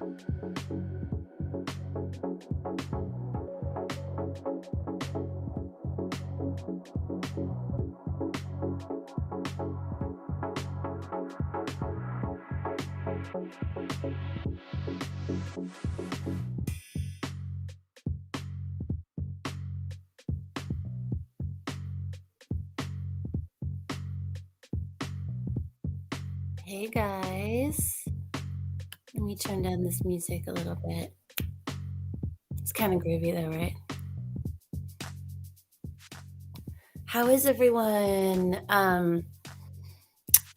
Hey guys, let me turn down this music a little bit. It's kind of groovy though, right? How is everyone?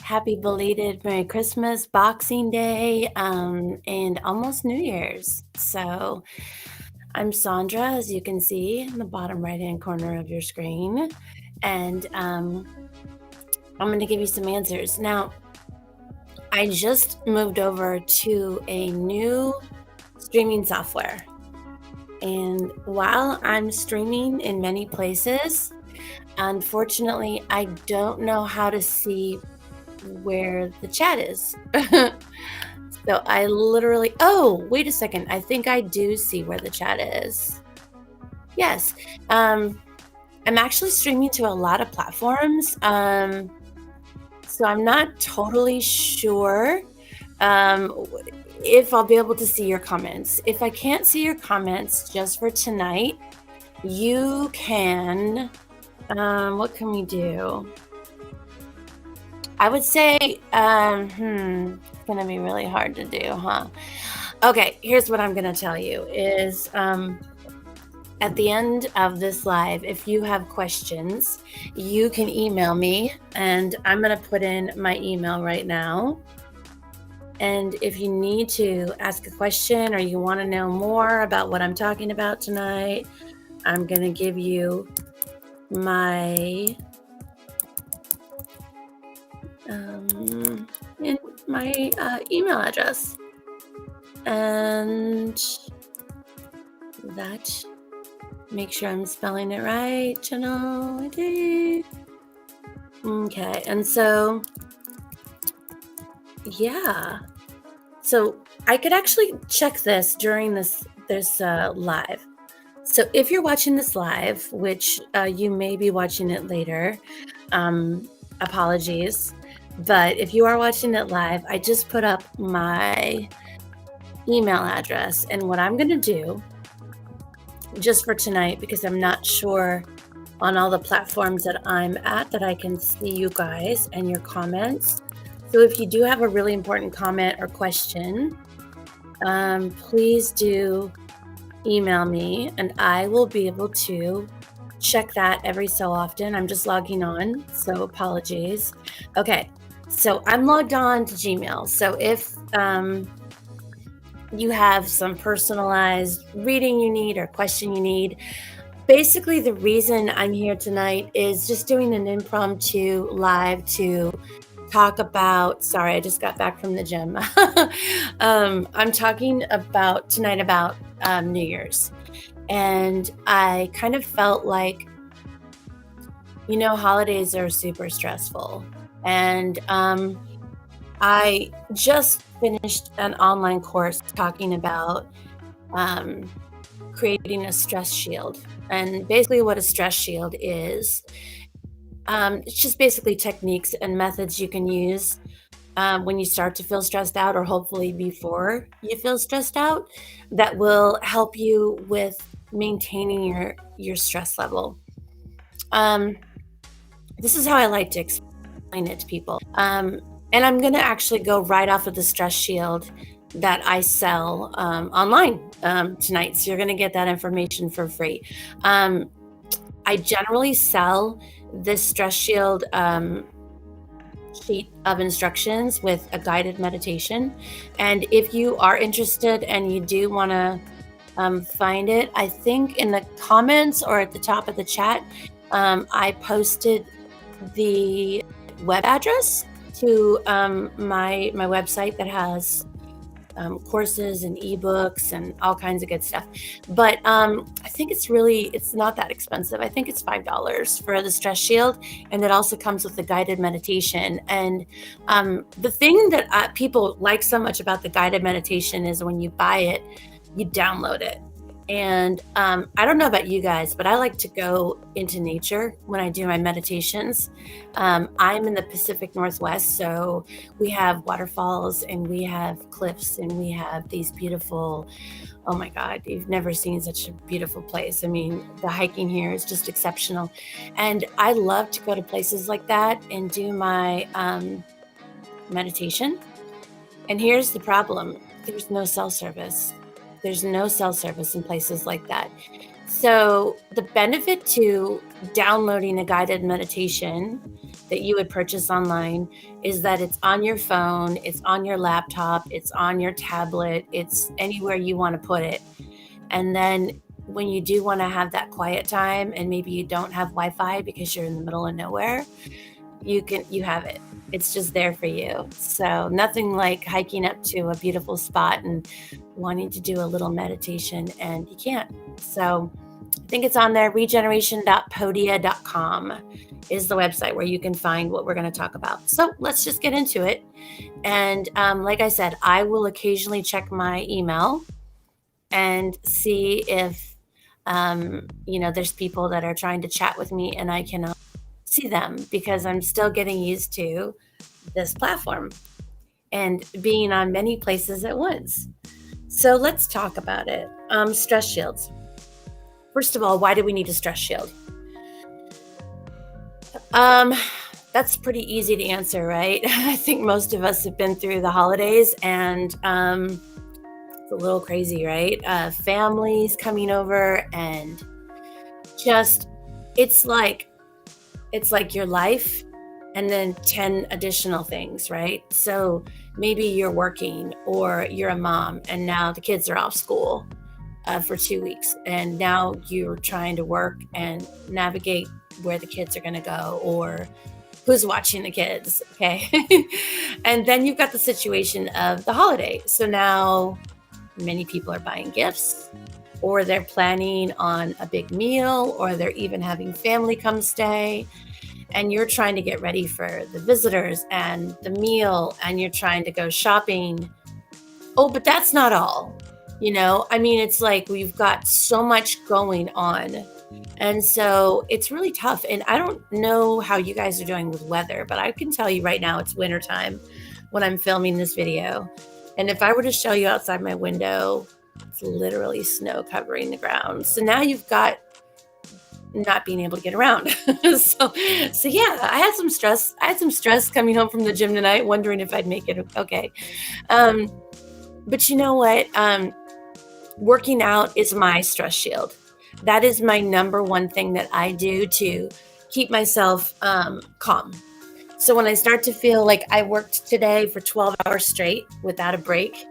Happy belated Merry Christmas, Boxing Day, and almost New Year's. So I'm Sandra, as you can see in the bottom right-hand corner of your screen, and I'm going to give you some answers. Now, I just moved over to a new streaming software. And while I'm streaming in many places, unfortunately, I don't know how to see where the chat is. So I literally, oh, wait a second. I think I do see where the chat is. Yes. I'm actually streaming to a lot of platforms. So I'm not totally sure if I'll be able to see your comments. If I can't see your comments just for tonight, you can, what can we do? I would say, it's gonna be really hard to do, huh? Okay, here's what I'm gonna tell you is, at the end of this live, if you have questions, you can email me, and I'm gonna put in my email right now. And if you need to ask a question or you want to know more about what I'm talking about tonight, I'm going to give you my email address. And that, make sure I'm spelling it right, channel ID. Okay, and so, yeah. So I could actually check this during this live. So if you're watching this live, which you may be watching it later, apologies. But if you are watching it live, I just put up my email address. And what I'm going to do, just for tonight, because I'm not sure on all the platforms that I'm at that I can see you guys and your comments. So if you do have a really important comment or question, please do email me and I will be able to check that every so often. I'm just logging on, so apologies. Okay, so I'm logged on to Gmail. So if you have some personalized reading you need or question you need, basically the reason I'm here tonight is just doing an impromptu live to talk about, sorry, I just got back from the gym. I'm talking about tonight about New Year's. And I kind of felt like, holidays are super stressful. And I just finished an online course talking about creating a stress shield. And basically what a stress shield is, it's just basically techniques and methods you can use when you start to feel stressed out, or hopefully before you feel stressed out, that will help you with maintaining your stress level. This is how I like to explain it to people. And I'm going to actually go right off of the stress shield that I sell online tonight. So you're going to get that information for free. I generally sell this stress shield sheet of instructions with a guided meditation. And if you are interested and you do want to find it, I think in the comments or at the top of the chat, I posted the web address to my website that has courses and ebooks and all kinds of good stuff. But I think it's not that expensive. I think it's $5 for the stress shield, and it also comes with the guided meditation. And the thing that people like so much about the guided meditation is when you buy it, you download it. And I don't know about you guys, but I like to go into nature when I do my meditations. I'm in the Pacific Northwest, so we have waterfalls and we have cliffs and we have these beautiful, oh my God, you've never seen such a beautiful place. I mean, the hiking here is just exceptional. And I love to go to places like that and do my meditation. And here's the problem. There's no cell service. There's no cell service in places like that. So the benefit to downloading a guided meditation that you would purchase online is that it's on your phone, it's on your laptop, it's on your tablet, it's anywhere you want to put it. And then when you do want to have that quiet time and maybe you don't have Wi-Fi because you're in the middle of nowhere, you have it. It's just there for you. So nothing like hiking up to a beautiful spot and wanting to do a little meditation and you can't. So I think it's on there. Regeneration.podia.com is the website where you can find what we're going to talk about. So let's just get into it. And like I said, I will occasionally check my email and see if there's people that are trying to chat with me and I cannot see them because I'm still getting used to this platform and being on many places at once. So let's talk about it. Stress shields. First of all, why do we need a stress shield? That's pretty easy to answer, right? I think most of us have been through the holidays and it's a little crazy, right? Families coming over and just, it's like your life and then 10 additional things, right? So maybe you're working or you're a mom and now the kids are off school for 2 weeks and now you're trying to work and navigate where the kids are going to go or who's watching the kids, okay? And then you've got the situation of the holiday. So now many people are buying gifts or they're planning on a big meal or they're even having family come stay. And you're trying to get ready for the visitors and the meal and you're trying to go shopping. Oh, but that's not all. I mean, it's like we've got so much going on. And so it's really tough. And I don't know how you guys are doing with weather, but I can tell you right now it's wintertime when I'm filming this video. And if I were to show you outside my window, it's literally snow covering the ground. So now you've got not being able to get around. so yeah, I had some stress. I had some stress coming home from the gym tonight, wondering if I'd make it okay. But you know what? Working out is my stress shield. That is my number one thing that I do to keep myself calm. So when I start to feel like I worked today for 12 hours straight without a break,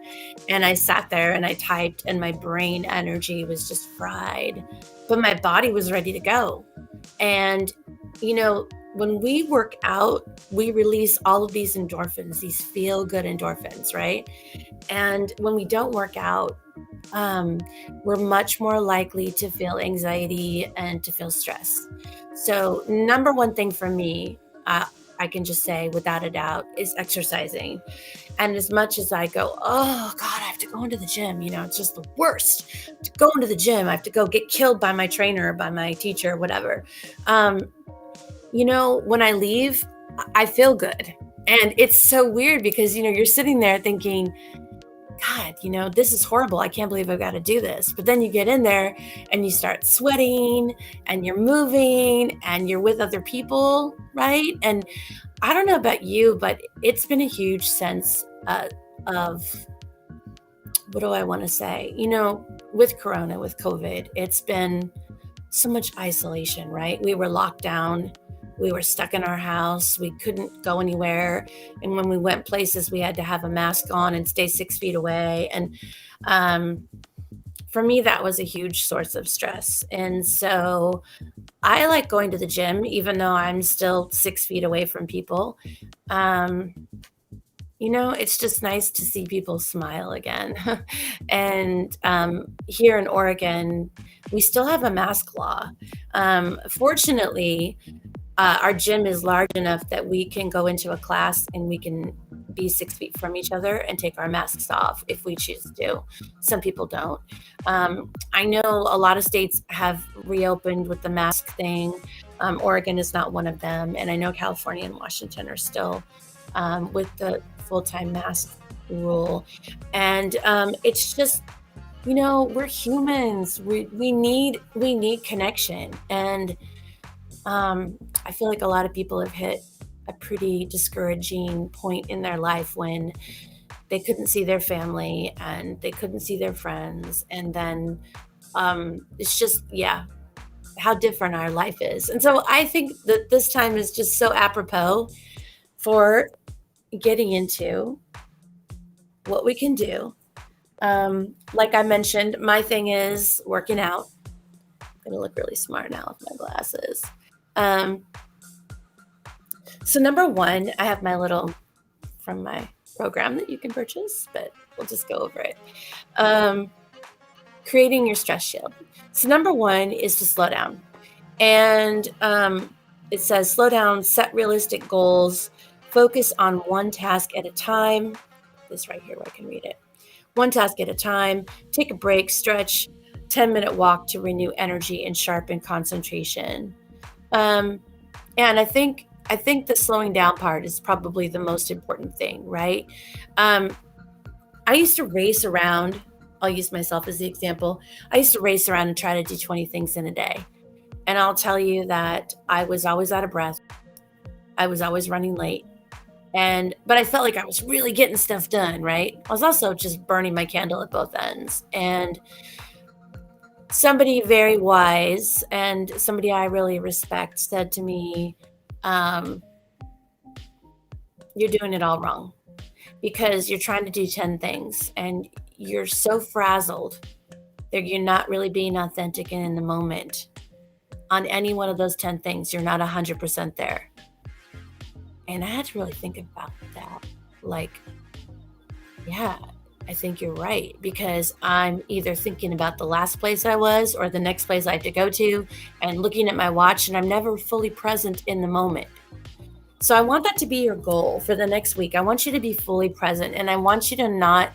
and I sat there and I typed and my brain energy was just fried, but my body was ready to go. And, when we work out, we release all of these endorphins, these feel good endorphins, right? And when we don't work out, we're much more likely to feel anxiety and to feel stress. So number one thing for me, I can just say without a doubt, is exercising. And as much as I go, oh God, I have to go into the gym, it's just the worst to go into the gym. I have to go get killed by my trainer or by my teacher or whatever. When I leave, I feel good. And it's so weird because, you're sitting there thinking, God, this is horrible. I can't believe I've got to do this. But then you get in there and you start sweating and you're moving and you're with other people, right? And I don't know about you, but it's been a huge sense of, what do I want to say? With Corona, with COVID, it's been so much isolation, right? We were locked down. We were stuck in our house. We couldn't go anywhere. And when we went places, we had to have a mask on and stay 6 feet away. And for me, that was a huge source of stress. And so I like going to the gym, even though I'm still 6 feet away from people. it's just nice to see people smile again. And here in Oregon, we still have a mask law. Fortunately, our gym is large enough that we can go into a class and we can be 6 feet from each other and take our masks off if we choose to. Some people don't. I know a lot of states have reopened with the mask thing. Oregon is not one of them. And I know California and Washington are still with the full-time mask rule. And it's just, we're humans. We need connection. And I feel like a lot of people have hit a pretty discouraging point in their life when they couldn't see their family and they couldn't see their friends. And then it's just, how different our life is. And so I think that this time is just so apropos for getting into what we can do. Like I mentioned, my thing is working out. I'm gonna look really smart now with my glasses. So number one, I have my little from my program that you can purchase, but we'll just go over it. Creating your stress shield. So number one is to slow down. And it says slow down, set realistic goals, focus on one task at a time. This right here where I can read it. One task at a time, take a break, stretch, 10-minute walk to renew energy and sharpen concentration. And I think the slowing down part is probably the most important thing, right? I used to race around. I'll use myself as the example. I used to race around and try to do 20 things in a day. And I'll tell you that I was always out of breath. I was always running late. But I felt like I was really getting stuff done, right? I was also just burning my candle at both ends. And somebody very wise and somebody I really respect said to me, you're doing it all wrong because you're trying to do 10 things and you're so frazzled that you're not really being authentic and in the moment. On any one of those 10 things, you're not 100% there. And I had to really think about that. Like, yeah, I think you're right, because I'm either thinking about the last place I was or the next place I have to go to and looking at my watch, and I'm never fully present in the moment. So I want that to be your goal for the next week. I want you to be fully present, and I want you to not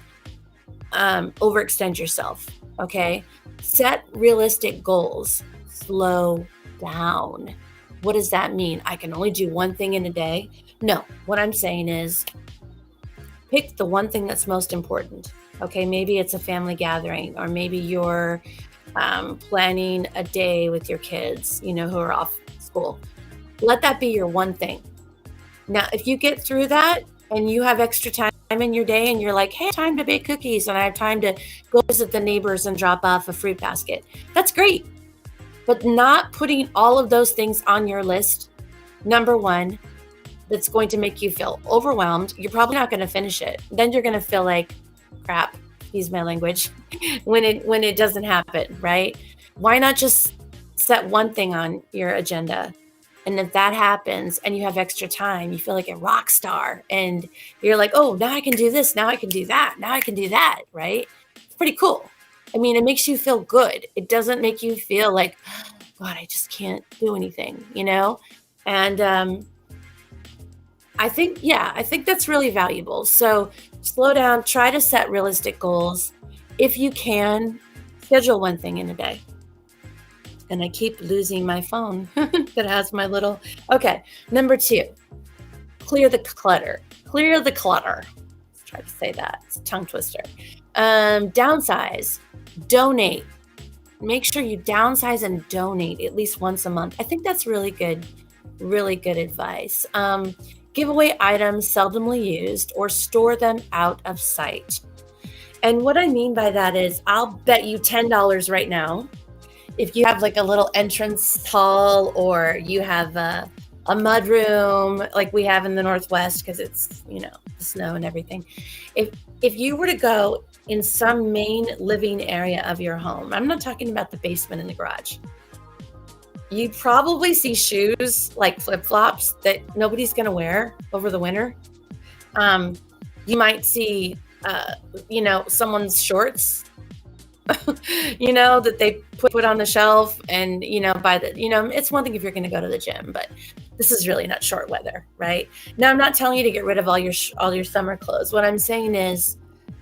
overextend yourself, okay? Set realistic goals. Slow down. What does that mean? I can only do one thing in a day? No, what I'm saying is pick the one thing that's most important. Okay, maybe it's a family gathering, or maybe you're planning a day with your kids, who are off school. Let that be your one thing. Now, if you get through that and you have extra time in your day and you're like, hey, time to bake cookies and I have time to go visit the neighbors and drop off a fruit basket, that's great. But not putting all of those things on your list, number one, that's going to make you feel overwhelmed. You're probably not going to finish it. Then you're going to feel like crap, excuse my language, when it doesn't happen, right? Why not just set one thing on your agenda? And if that happens and you have extra time, you feel like a rock star and you're like, oh, now I can do this. Now I can do that. Now I can do that, right? It's pretty cool. I mean, it makes you feel good. It doesn't make you feel like, God, I just can't do anything, And I think that's really valuable. So slow down, try to set realistic goals. If you can, schedule one thing in a day. And I keep losing my phone that has my little, okay. Number 2, clear the clutter. Clear the clutter. Let's try to say that. It's a tongue twister. Downsize, donate. Make sure you downsize and donate at least once a month. I think that's really good advice. Give away items seldomly used or store them out of sight. And what I mean by that is I'll bet you $10 right now, if you have like a little entrance hall or you have a mud room like we have in the Northwest because it's, the snow and everything. If you were to go in some main living area of your home, I'm not talking about the basement and the garage, you'd probably see shoes like flip-flops that nobody's going to wear over the winter. You might see, someone's shorts, that they put on the shelf, and it's one thing if you're going to go to the gym, but this is really not short weather, right? Now, I'm not telling you to get rid of all your summer clothes. What I'm saying is,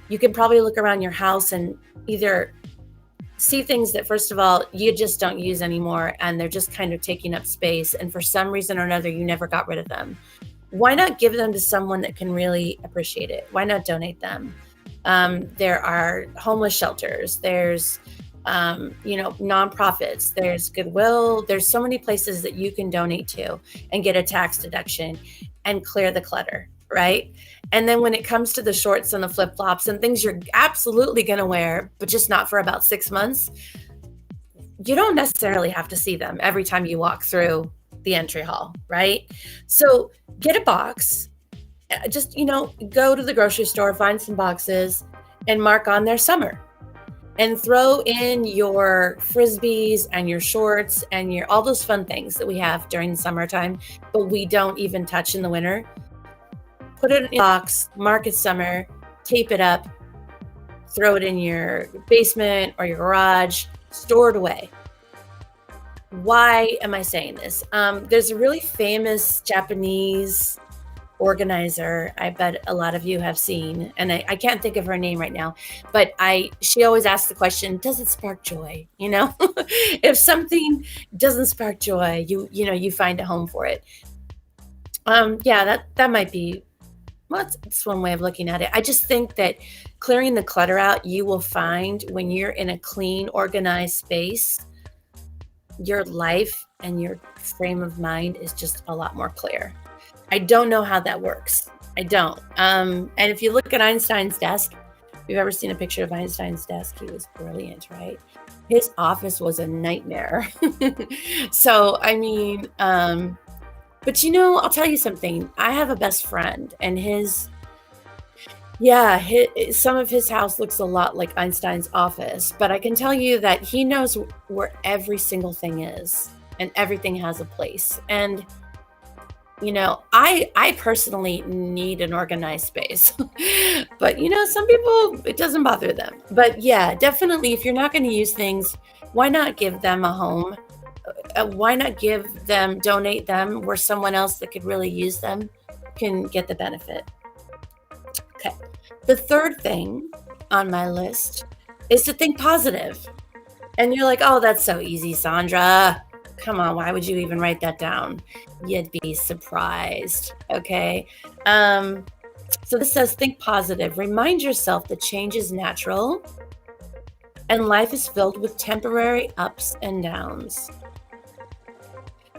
you can probably look around your house and either see things that, first of all, you just don't use anymore, and they're just kind of taking up space, and for some reason or another, you never got rid of them. Why not give them to someone that can really appreciate it? Why not donate them? There are homeless shelters. There's, nonprofits. There's Goodwill. There's so many places that you can donate to and get a tax deduction and clear the clutter, right? And then when it comes to the shorts and the flip-flops and things you're absolutely going to wear, but just not for about 6 months, you don't necessarily have to see them every time you walk through the entry hall, right? So get a box. Just, go to the grocery store, find some boxes, and mark on their summer. And throw in your Frisbees and your shorts and all those fun things that we have during the summertime, but we don't even touch in the winter. Put it in a box, mark it summer, tape it up, throw it in your basement or your garage, store it away. Why am I saying this? There's a really famous Japanese organizer I bet a lot of you have seen, and I can't think of her name right now, but she always asks the question, does it spark joy? If something doesn't spark joy, you find a home for it. That might be, well, it's one way of looking at it. I just think that clearing the clutter out, you will find when you're in a clean, organized space, your life and your frame of mind is just a lot more clear. I don't know how that works. I don't. And if you look at Einstein's desk, if you've ever seen a picture of Einstein's desk, he was brilliant, right? His office was a nightmare. So, but I'll tell you something. I have a best friend, and some of his house looks a lot like Einstein's office, but I can tell you that he knows where every single thing is, and everything has a place. And I personally need an organized space, but some people, it doesn't bother them. But yeah, definitely, if you're not going to use things, why not give them a home? Why not donate them where someone else that could really use them can get the benefit? Okay. The third thing on my list is to think positive. And you're like, oh, that's so easy, Sandra. Come on, why would you even write that down? You'd be surprised, okay? So this says, think positive. Remind yourself that change is natural and life is filled with temporary ups and downs.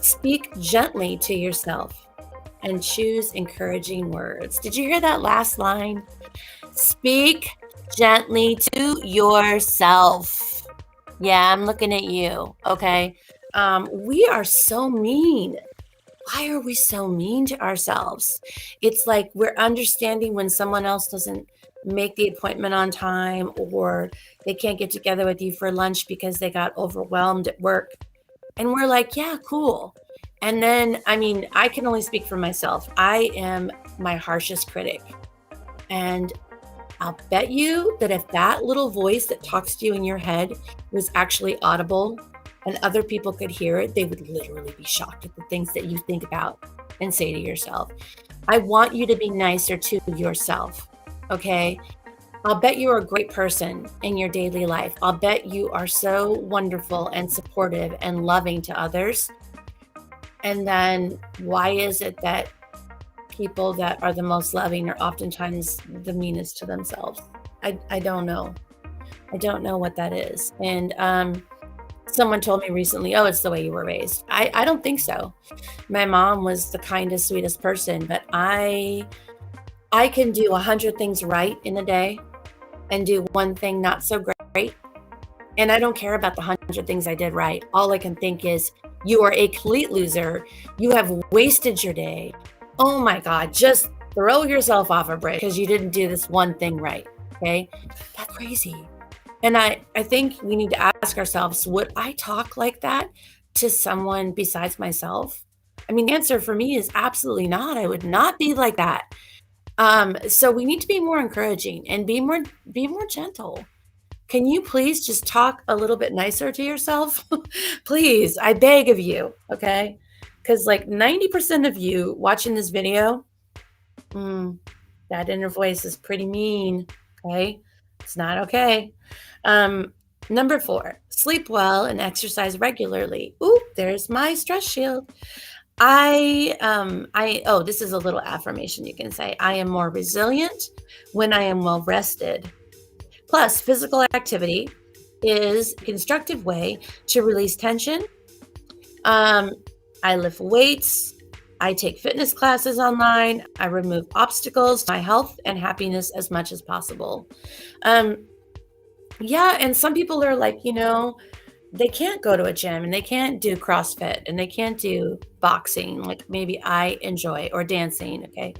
Speak gently to yourself and choose encouraging words. Did you hear that last line? Speak gently to yourself. Yeah, I'm looking at you, okay? We are so mean. Why are we so mean to ourselves? It's like we're understanding when someone else doesn't make the appointment on time, or they can't get together with you for lunch because they got overwhelmed at work. And we're like, yeah, cool. And then, I can only speak for myself. I am my harshest critic. And I'll bet you that if that little voice that talks to you in your head was actually audible and other people could hear it, they would literally be shocked at the things that you think about and say to yourself. I want you to be nicer to yourself, okay? I'll bet you're a great person in your daily life. I'll bet you are so wonderful and supportive and loving to others. And then why is it that people that are the most loving are oftentimes the meanest to themselves? I don't know. I don't know what that is. And someone told me recently, oh, it's the way you were raised. I don't think so. My mom was the kindest, sweetest person, but I can do 100 things right in a day and do one thing not so great. And I don't care about the 100 things I did right. All I can think is, you are a complete loser. You have wasted your day. Oh my God, just throw yourself off a bridge because you didn't do this one thing right, okay? That's crazy. And I think we need to ask ourselves, would I talk like that to someone besides myself? The answer for me is absolutely not. I would not be like that. So we need to be more encouraging and be more gentle. Can you please just talk a little bit nicer to yourself? Please, I beg of you, okay? Because like 90% of you watching this video, that inner voice is pretty mean, okay? It's not okay. Number 4, sleep well and exercise regularly. Ooh, there's my stress shield. This is a little affirmation you can say. I am more resilient when I am well rested. Plus, physical activity is a constructive way to release tension. I lift weights. I take fitness classes online. I remove obstacles to my health and happiness as much as possible. Yeah, and some people are like, they can't go to a gym and they can't do CrossFit and they can't do boxing like maybe I enjoy or dancing, okay?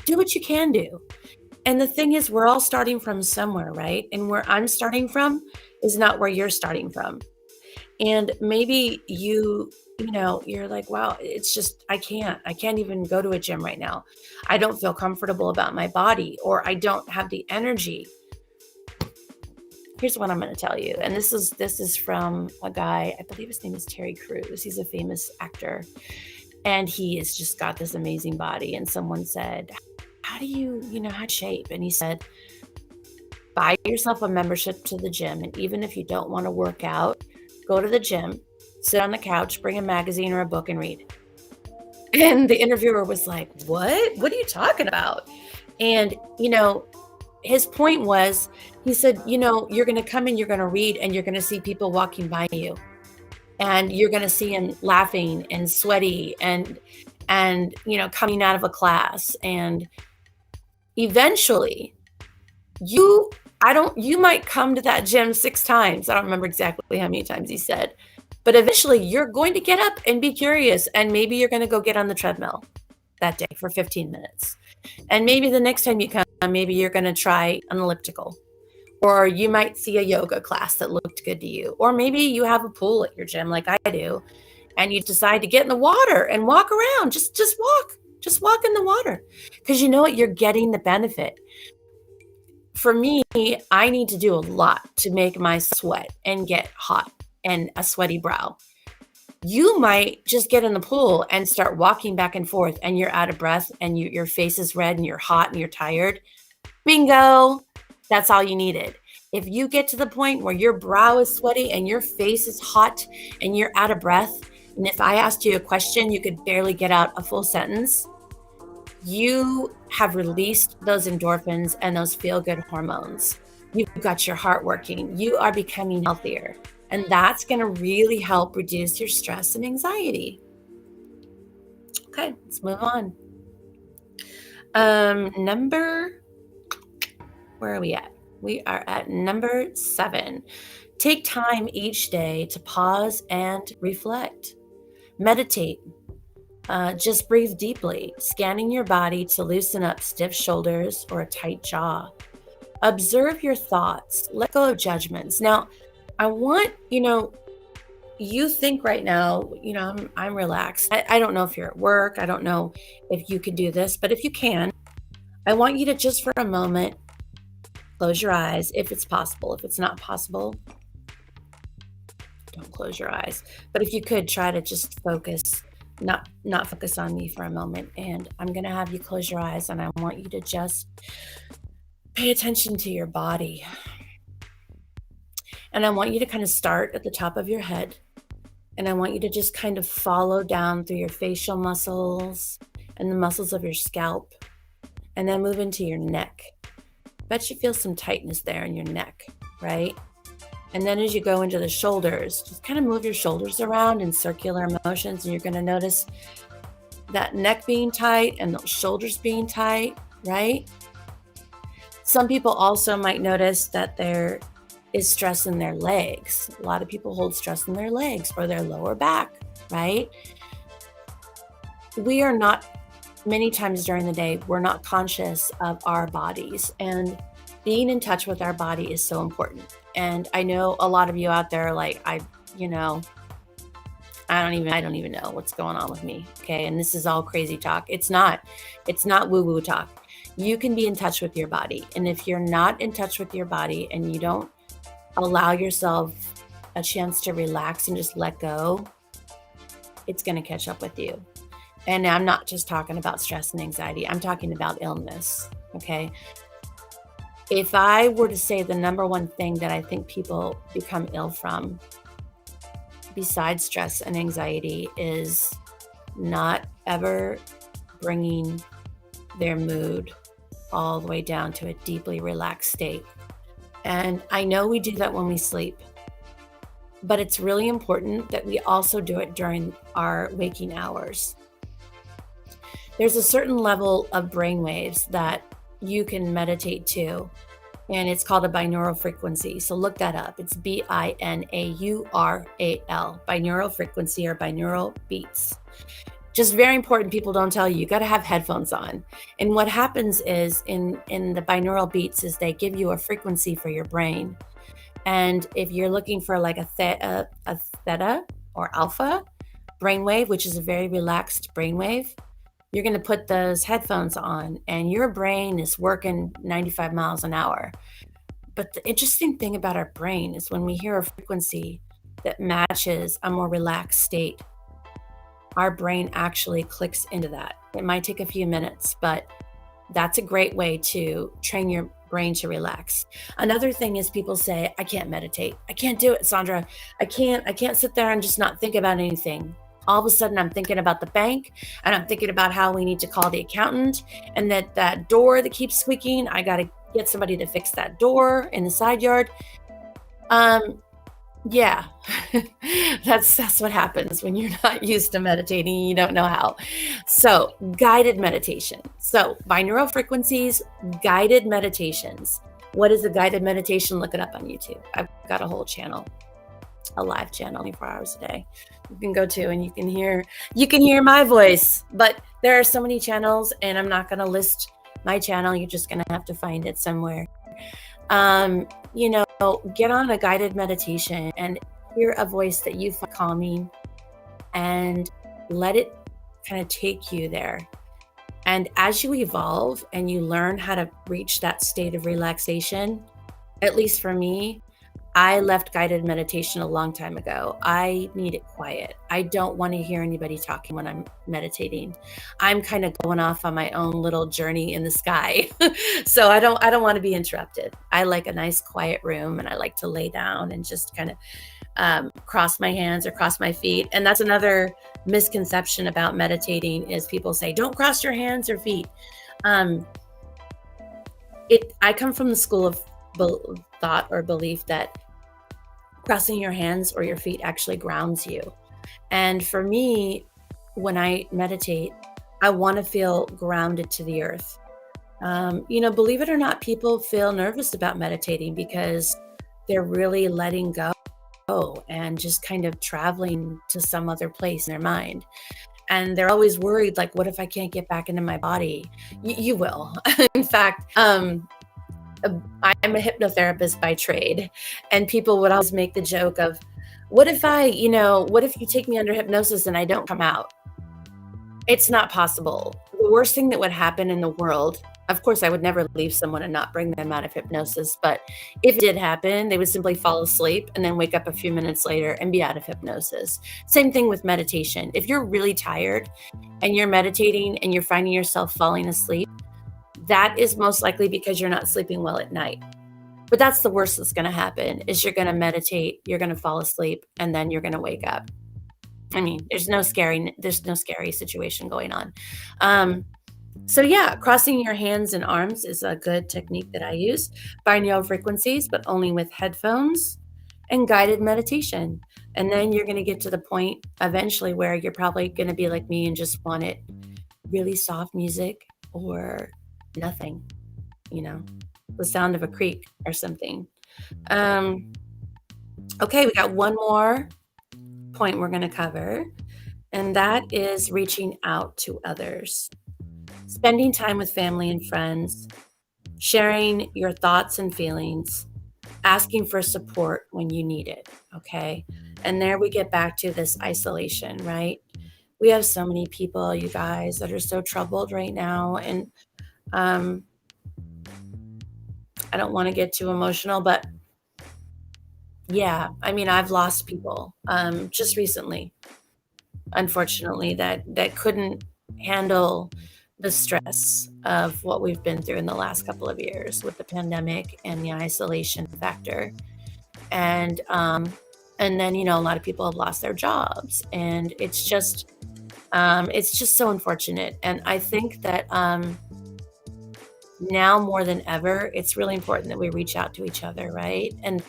Do what you can do. And the thing is, we're all starting from somewhere, right? And where I'm starting from is not where you're starting from. And maybe you're like, wow, it's just, I can't even go to a gym right now. I don't feel comfortable about my body, or I don't have the energy. Here's what I'm going to tell you. And this is from a guy, I believe his name is Terry Crews. He's a famous actor. And he has just got this amazing body. And someone said, how do you, how to shape? And he said, buy yourself a membership to the gym. And even if you don't want to work out, go to the gym, sit on the couch, bring a magazine or a book and read. And the interviewer was like, what? What are you talking about? And, his point was, he said, you're going to come in, you're going to read, and you're going to see people walking by you. And you're going to see them laughing and sweaty and coming out of a class. And eventually you might come to that gym 6 times. I don't remember exactly how many times he said, but eventually you're going to get up and be curious. And maybe you're going to go get on the treadmill that day for 15 minutes. And maybe the next time you come, maybe you're going to try an elliptical, or you might see a yoga class that looked good to you. Or maybe you have a pool at your gym like I do, and you decide to get in the water and walk around. Just walk in the water, because you know what? You're getting the benefit. For me, I need to do a lot to make my sweat and get hot and a sweaty brow. You might just get in the pool and start walking back and forth, and you're out of breath and your face is red and you're hot and you're tired. Bingo. That's all you needed. If you get to the point where your brow is sweaty and your face is hot and you're out of breath, and if I asked you a question, you could barely get out a full sentence, you have released those endorphins and those feel-good hormones. You've got your heart working. You are becoming healthier. And that's going to really help reduce your stress and anxiety. Okay, let's move on. Where are we at? We are at number 7. Take time each day to pause and reflect. Meditate. Just breathe deeply, scanning your body to loosen up stiff shoulders or a tight jaw. Observe your thoughts. Let go of judgments. Now, I want, you think right now, I'm relaxed. I don't know if you're at work. I don't know if you can do this, but if you can, I want you to just for a moment, close your eyes if it's possible. If it's not possible, don't close your eyes. But if you could, try to just focus, not focus on me for a moment. And I'm going to have you close your eyes, and I want you to just pay attention to your body. And I want you to kind of start at the top of your head. And I want you to just kind of follow down through your facial muscles and the muscles of your scalp, and then move into your neck. Bet you feel some tightness there in your neck, right? And then as you go into the shoulders, just kind of move your shoulders around in circular motions, and you're going to notice that neck being tight and those shoulders being tight, right? Some people also might notice that there is stress in their legs. A lot of people hold stress in their legs or their lower back, right? We are not, many times during the day, we're not conscious of our bodies, and being in touch with our body is so important. And I know a lot of you out there are like, I don't even know what's going on with me. Okay. And this is all crazy talk. It's not woo-woo talk. You can be in touch with your body. And if you're not in touch with your body and you don't allow yourself a chance to relax and just let go, it's going to catch up with you. And I'm not just talking about stress and anxiety. I'm talking about illness. Okay. If I were to say the number one thing that I think people become ill from, besides stress and anxiety, is not ever bringing their mood all the way down to a deeply relaxed state. And I know we do that when we sleep, but it's really important that we also do it during our waking hours. There's a certain level of brain waves that you can meditate to, and it's called a binaural frequency. So look that up. It's BINAURAL, binaural frequency or binaural beats. Just very important, people don't tell you, you got to have headphones on. And what happens is in the binaural beats is they give you a frequency for your brain. And if you're looking for like a theta or alpha brainwave, which is a very relaxed brainwave, you're going to put those headphones on and your brain is working 95 miles an hour. But the interesting thing about our brain is when we hear a frequency that matches a more relaxed state, our brain actually clicks into that. It might take a few minutes, but that's a great way to train your brain to relax. Another thing is people say, I can't meditate. I can't do it, Sandra. I can't sit there and just not think about anything. All of a sudden I'm thinking about the bank and I'm thinking about how we need to call the accountant and that door that keeps squeaking, I got to get somebody to fix that door in the side yard. Yeah, that's what happens when you're not used to meditating, you don't know how. So guided meditation. So binaural frequencies, guided meditations. What is a guided meditation? Look it up on YouTube. I've got a whole channel, a live channel 24 hours a day. You can go to and you can hear my voice, but there are so many channels and I'm not going to list my channel. You're just going to have to find it somewhere. Get on a guided meditation and hear a voice that you find calming and let it kind of take you there. And as you evolve and you learn how to reach that state of relaxation, at least for me, I left guided meditation a long time ago. I need it quiet. I don't want to hear anybody talking when I'm meditating. I'm kind of going off on my own little journey in the sky. So I don't want to be interrupted. I like a nice quiet room and I like to lay down and just kind of cross my hands or cross my feet. And that's another misconception about meditating is people say, don't cross your hands or feet. I come from the school of thought or belief that crossing your hands or your feet actually grounds you. And for me, when I meditate, I want to feel grounded to the earth. Believe it or not, people feel nervous about meditating because they're really letting go and just kind of traveling to some other place in their mind. And they're always worried, like, what if I can't get back into my body? You will. In fact, I'm a hypnotherapist by trade, and people would always make the joke of, what if you take me under hypnosis and I don't come out? It's not possible. The worst thing that would happen in the world, of course, I would never leave someone and not bring them out of hypnosis, but if it did happen, they would simply fall asleep and then wake up a few minutes later and be out of hypnosis. Same thing with meditation. If you're really tired and you're meditating and you're finding yourself falling asleep, that is most likely because you're not sleeping well at night. But that's the worst that's going to happen is you're going to meditate, you're going to fall asleep, and then you're going to wake up. I mean, there's no scary situation going on. So yeah, crossing your hands and arms is a good technique that I use. Binaural frequencies, but only with headphones, and guided meditation. And then you're going to get to the point eventually where you're probably going to be like me and just want it really soft music or nothing, the sound of a creek or something. Okay, we got one more point we're going to cover, and that is reaching out to others. Spending time with family and friends, sharing your thoughts and feelings, asking for support when you need it, okay? And there we get back to this isolation, right? We have so many people, you guys, that are so troubled right now, and I don't want to get too emotional, but yeah, I mean, I've lost people just recently, unfortunately, that couldn't handle the stress of what we've been through in the last couple of years with the pandemic and the isolation factor. And then, you know, a lot of people have lost their jobs, and it's just so unfortunate. And I think that now more than ever, it's really important that we reach out to each other, right? And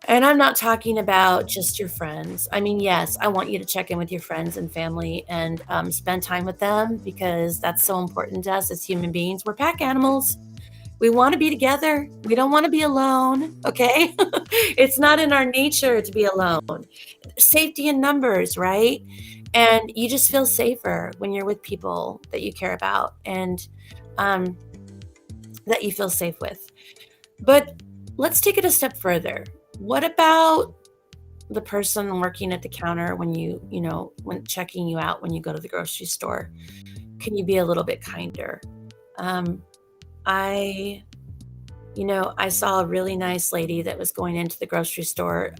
I'm not talking about just your friends. I mean, yes, I want you to check in with your friends and family and spend time with them, because that's so important to us as human beings. We're pack animals. We want to be together. We don't want to be alone. Okay. It's not in our nature to be alone. Safety in numbers, right? And you just feel safer when you're with people that you care about and um, that you feel safe with. But let's take it a step further. What about the person working at the counter when when checking you out when you go to the grocery store? Can you be a little bit kinder? Um, I I saw a really nice lady that was going into the grocery store.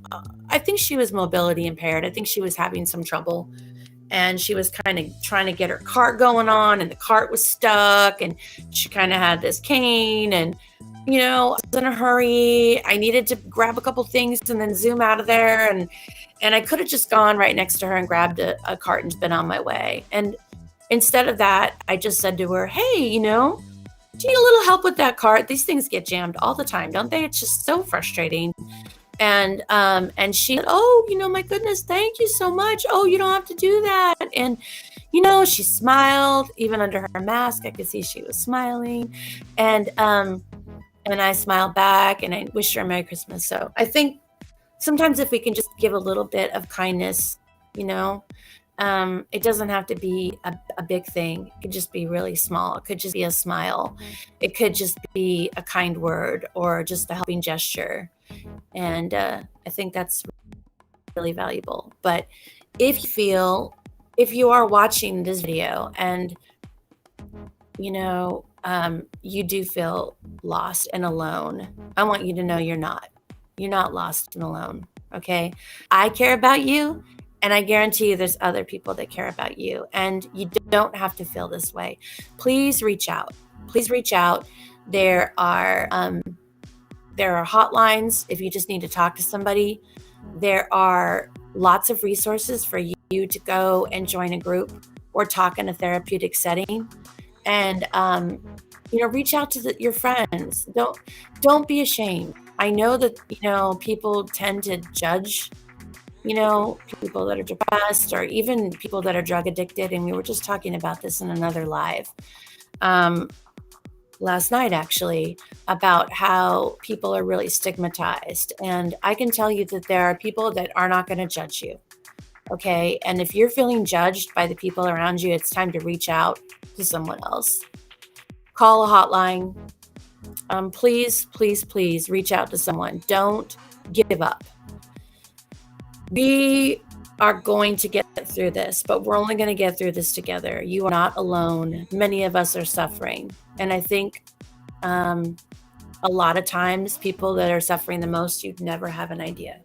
I think she was mobility impaired. I think she was having some trouble, and she was kind of trying to get her cart going on, and the cart was stuck, and she kind of had this cane, and I was in a hurry. I needed to grab a couple things and then zoom out of there, and I could have just gone right next to her and grabbed a cart and been on my way. And instead of that, I just said to her, "Hey, do you need a little help with that cart? These things get jammed all the time, don't they? It's just so frustrating." And she said, "Oh, my goodness, thank you so much. Oh, you don't have to do that." And she smiled even under her mask. I could see she was smiling, and I smiled back and I wished her a Merry Christmas. So I think sometimes if we can just give a little bit of kindness, it doesn't have to be a big thing. It could just be really small. It could just be a smile. It could just be a kind word or just a helping gesture. And I think that's really valuable. But if you are watching this video and you do feel lost and alone, I want you to know you're not. You're not lost and alone, okay? I care about you, and I guarantee you there's other people that care about you, and you don't have to feel this way. Please reach out. Please reach out. There are hotlines if you just need to talk to somebody. There are lots of resources for you to go and join a group or talk in a therapeutic setting. And reach out to your friends. Don't be ashamed. I know that people tend to judge people that are depressed or even people that are drug addicted, and we were just talking about this in another live last night, actually, about how people are really stigmatized. And I can tell you that there are people that are not going to judge you. Okay. And if you're feeling judged by the people around you, it's time to reach out to someone else. Call a hotline. Please, please, please reach out to someone. Don't give up. We are going to get through this, but we're only going to get through this together. You are not alone. Many of us are suffering. And I think a lot of times people that are suffering the most, you'd never have an idea.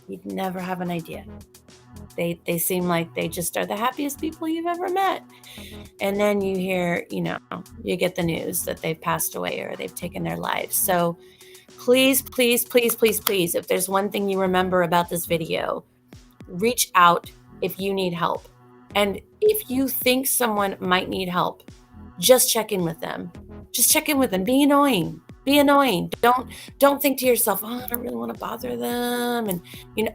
You'd never have an idea. They seem like they just are the happiest people you've ever met. And then you hear, you get the news that they've passed away or they've taken their lives. So please, please, please, please, please, if there's one thing you remember about this video, reach out if you need help. And if you think someone might need help, just check in with them. Just check in with them. Be annoying. Be annoying. Don't think to yourself, "Oh, I don't really want to bother them." And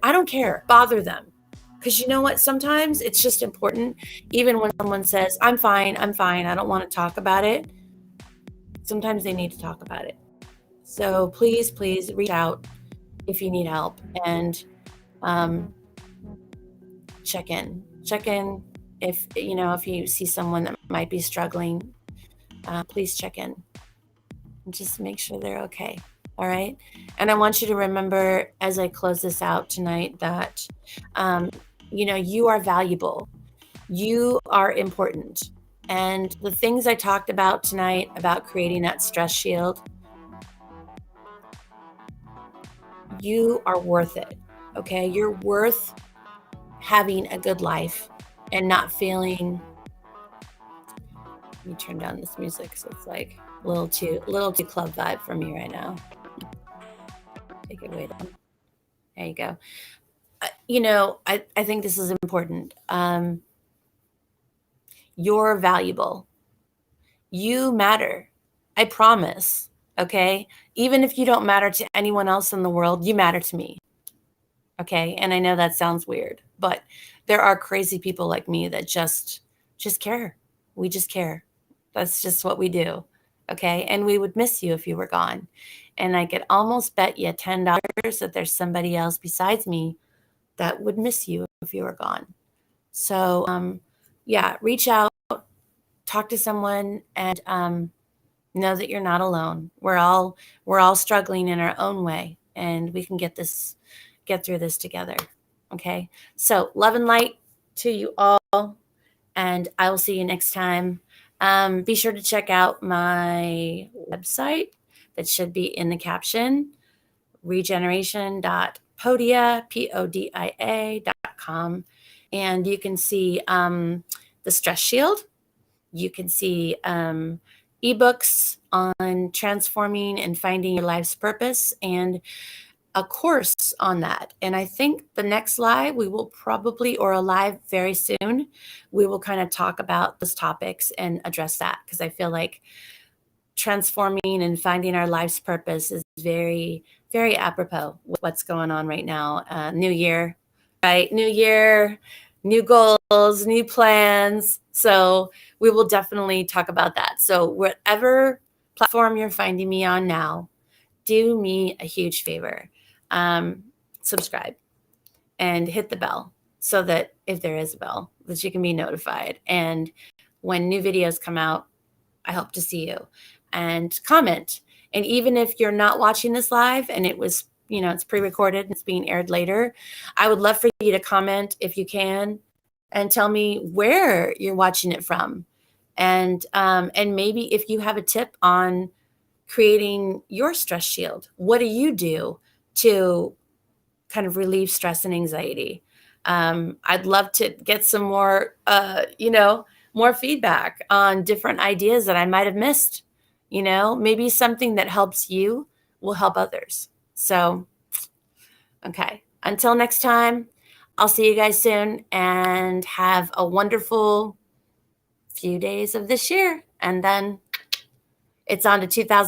I don't care. Bother them. Because you know what? Sometimes it's just important, even when someone says, I'm fine, I don't want to talk about it. Sometimes they need to talk about it. So please, please reach out if you need help, and check in. Check in if you see someone that might be struggling. Please check in and just make sure they're okay. All right. And I want you to remember as I close this out tonight that, you are valuable. You are important. And the things I talked about tonight about creating that stress shield, you are worth it, okay? You're worth having a good life and not feeling. Let me turn down this music so it's like a little too club vibe for me right now. Take it way down. There you go. You know, I think this is important. You're valuable. You matter. I promise. Okay? Even if you don't matter to anyone else in the world, you matter to me. Okay? And I know that sounds weird, but there are crazy people like me that just care. We just care. That's just what we do. Okay? And we would miss you if you were gone. And I could almost bet you $10 that there's somebody else besides me that would miss you if you were gone. So, yeah, reach out, talk to someone, and know that you're not alone. We're all struggling in our own way, and we can get through this together. Okay. So love and light to you all, and I will see you next time. Be sure to check out my website that should be in the caption, regeneration.podia, podia.com. And you can see the stress shield. You can see ebooks on transforming and finding your life's purpose, and a course on that. And I think the next live we will probably, or a live very soon, we will kind of talk about those topics and address that, because I feel like transforming and finding our life's purpose is very, very apropos with what's going on right now. New year, right? New year, new goals, new plans. So we will definitely talk about that. So whatever platform you're finding me on now, do me a huge favor. Subscribe and hit the bell so that if there is a bell, that you can be notified. And when new videos come out, I hope to see you. And comment. And even if you're not watching this live and it was, you know, it's pre-recorded and it's being aired later, I would love for you to comment if you can and tell me where you're watching it from. And maybe if you have a tip on creating your stress shield, what do you do to kind of relieve stress and anxiety? I'd love to get some more, more feedback on different ideas that I might have missed. You know, maybe something that helps you will help others. So, okay. Until next time, I'll see you guys soon, and have a wonderful few days of this year. And then it's on to 2000.